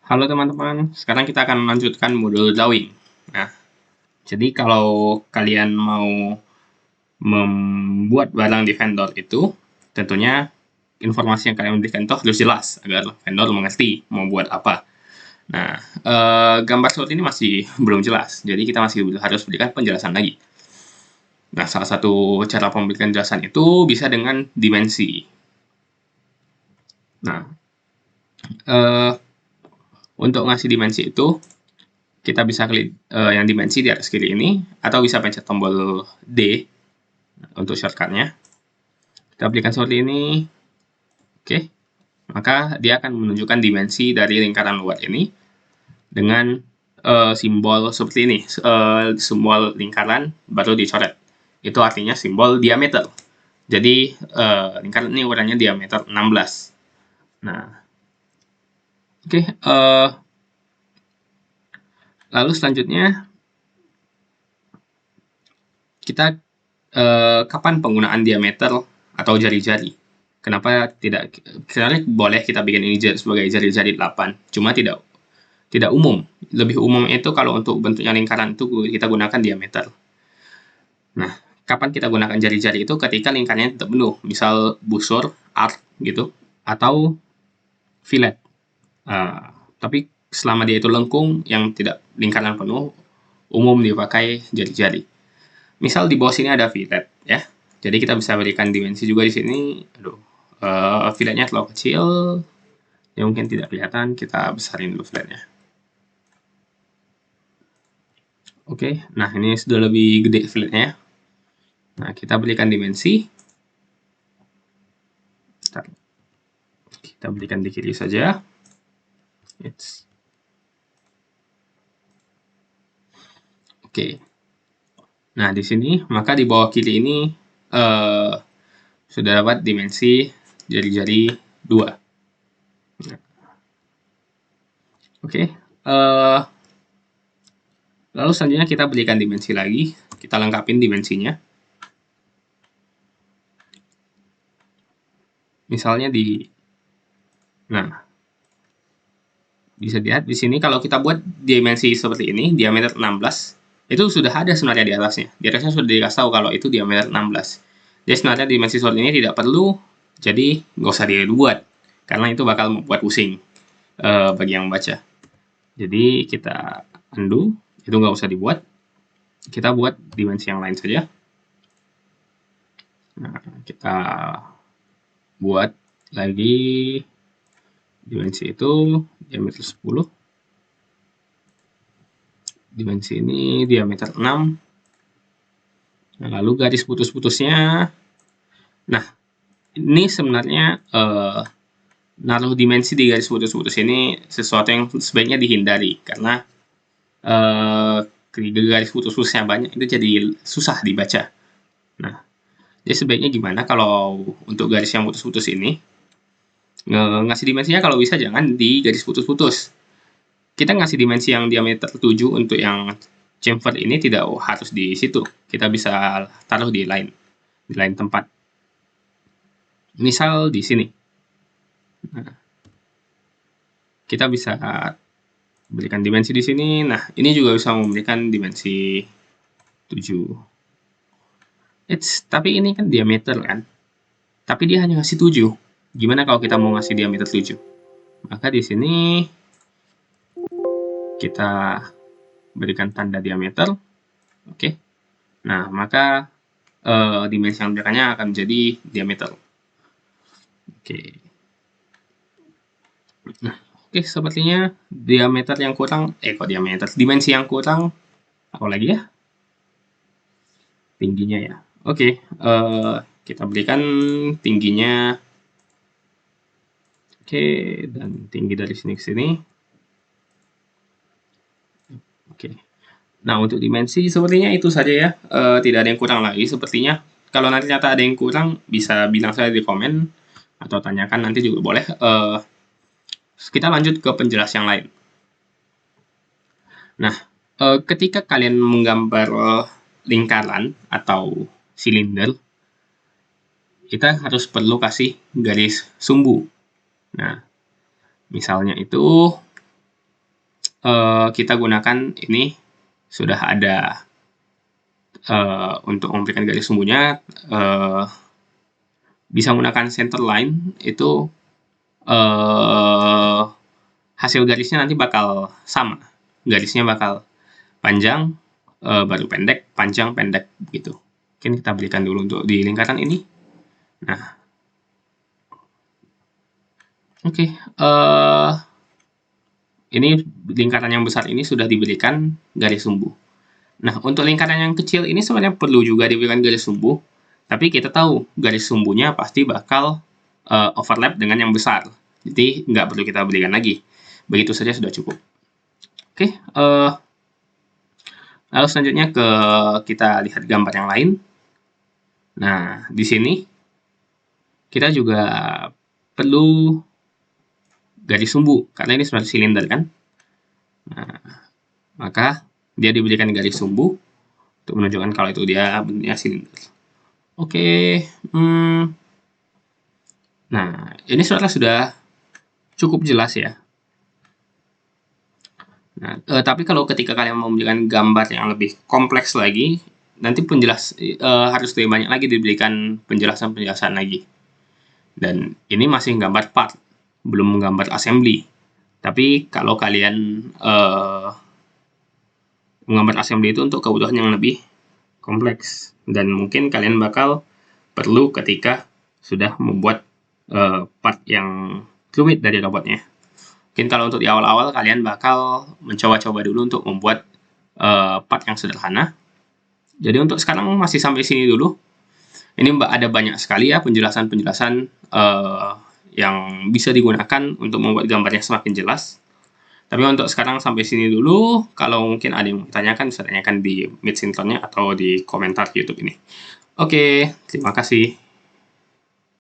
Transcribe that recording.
Halo teman-teman, sekarang kita akan melanjutkan modul drawing. Nah, jadi kalau kalian mau membuat barang di vendor itu, tentunya informasi yang kalian berikan itu harus jelas agar vendor mengerti mau buat apa. Nah, gambar seperti ini masih belum jelas, jadi kita masih harus berikan penjelasan lagi. Nah, salah satu cara pemberian penjelasan itu bisa dengan dimensi. Nah, eh, untuk ngasih dimensi itu, kita bisa klik yang dimensi di atas kiri ini, atau bisa pencet tombol D untuk shortcutnya. Kita berikan seperti ini. Oke, maka dia akan menunjukkan dimensi dari lingkaran luar ini dengan simbol seperti ini, simbol lingkaran baru dicoret. Itu artinya simbol diameter. Jadi lingkaran ini ukurannya diameter 16. Nah, oke. Lalu selanjutnya kita kapan penggunaan diameter atau jari-jari? Kenapa tidak? Sebenarnya boleh kita bikin ini sebagai jari-jari 8, cuma tidak umum. Lebih umum itu kalau untuk bentuknya lingkaran itu kita gunakan diameter. Nah, kapan kita gunakan jari-jari itu ketika lingkarannya tidak penuh, misal busur, arc gitu, atau fillet. Tapi selama dia itu lengkung yang tidak lingkaran penuh, umum dipakai jari-jari. Misal di bawah sini ada fillet ya. Jadi kita bisa berikan dimensi juga di sini. Aduh, filletnya terlalu kecil. Ya mungkin tidak kelihatan, kita besarin dulu filletnya. Oke, nah ini sudah lebih gede filletnya. Nah, kita berikan dimensi. Kita berikan di kiri saja. Oke. Nah, di sini, maka di bawah kiri ini sudah dapat dimensi jari-jari 2. Oke. Lalu selanjutnya kita berikan dimensi lagi. Kita lengkapin dimensinya. Misalnya nah, bisa dilihat di sini kalau kita buat dimensi seperti ini, diameter 16, itu sudah ada sebenarnya di atasnya. Di atasnya sudah dikasih tahu kalau itu diameter 16. Jadi sebenarnya dimensi seperti ini tidak perlu, jadi nggak usah dibuat, karena itu bakal membuat pusing bagi yang membaca. Jadi kita undo, itu nggak usah dibuat. Kita buat dimensi yang lain saja. Nah, kita buat lagi dimensi itu diameter 10. Dimensi ini diameter 6. Nah, lalu garis putus-putusnya. Nah, ini sebenarnya naruh dimensi di garis putus-putus ini sesuatu yang sebaiknya dihindari, karena garis putus-putusnya banyak, itu jadi susah dibaca. Nah, jadi sebaiknya gimana kalau untuk garis yang putus-putus ini, ngasih dimensinya kalau bisa jangan di garis putus-putus. Kita ngasih dimensi yang diameter 7 untuk yang chamfer ini tidak harus di situ. Kita bisa taruh di lain tempat. Misal di sini. Nah, kita bisa berikan dimensi di sini. Nah, ini juga bisa memberikan dimensi 7. Tapi ini kan diameter kan. Tapi dia hanya ngasih 7. Gimana kalau kita mau ngasih diameter 7? Maka di sini kita berikan tanda diameter. Oke. Nah, maka dimensi yang diberikannya akan menjadi diameter. Oke. Nah, oke, sepertinya diameter yang kurang, dimensi yang kurang, apa lagi ya? Tingginya ya. Oke, kita berikan tingginya. Oke, dan tinggi dari sini ke sini. Oke. Nah, untuk dimensi sepertinya itu saja ya. Tidak ada yang kurang lagi sepertinya. Kalau nanti ternyata ada yang kurang, bisa bilang saya di komen atau tanyakan nanti juga boleh. Kita lanjut ke penjelasan yang lain. Nah, ketika kalian menggambar lingkaran atau silinder, kita harus perlu kasih garis sumbu. Nah, misalnya itu kita gunakan ini sudah ada untuk memberikan garis sumbunya, bisa menggunakan center line. Itu hasil garisnya nanti bakal sama, garisnya bakal panjang, baru pendek, panjang, pendek gitu. Mungkin kita berikan dulu untuk di lingkaran ini. Nah, oke, ini lingkaran yang besar ini sudah diberikan garis sumbu. Nah, untuk lingkaran yang kecil ini sebenarnya perlu juga diberikan garis sumbu, tapi kita tahu garis sumbunya pasti bakal overlap dengan yang besar. Jadi nggak perlu kita berikan lagi. Begitu saja sudah cukup. Oke, lalu selanjutnya kita lihat gambar yang lain. Nah, di sini kita juga perlu garis sumbu, karena ini sudah silinder kan. Nah, maka dia diberikan garis sumbu untuk menunjukkan kalau itu dia bentuknya silinder. Oke, nah ini sudah cukup jelas ya. Nah, tapi kalau ketika kalian mau memberikan gambar yang lebih kompleks lagi, nanti harus lebih banyak lagi diberikan penjelasan-penjelasan lagi. Dan ini masih gambar part, belum gambar assembly. Tapi kalau kalian menggambar assembly itu untuk kebutuhan yang lebih kompleks, dan mungkin kalian bakal perlu ketika sudah membuat part yang rumit dari robotnya. Mungkin kalau untuk di awal-awal kalian bakal mencoba-coba dulu untuk membuat part yang sederhana. Jadi untuk sekarang masih sampai sini dulu. Ini ada banyak sekali ya penjelasan-penjelasan yang bisa digunakan untuk membuat gambarnya semakin jelas. Tapi untuk sekarang sampai sini dulu. Kalau mungkin ada yang ditanyakan, bisa tanyakan di Meet Synchronnya atau di komentar YouTube ini. Oke, terima kasih.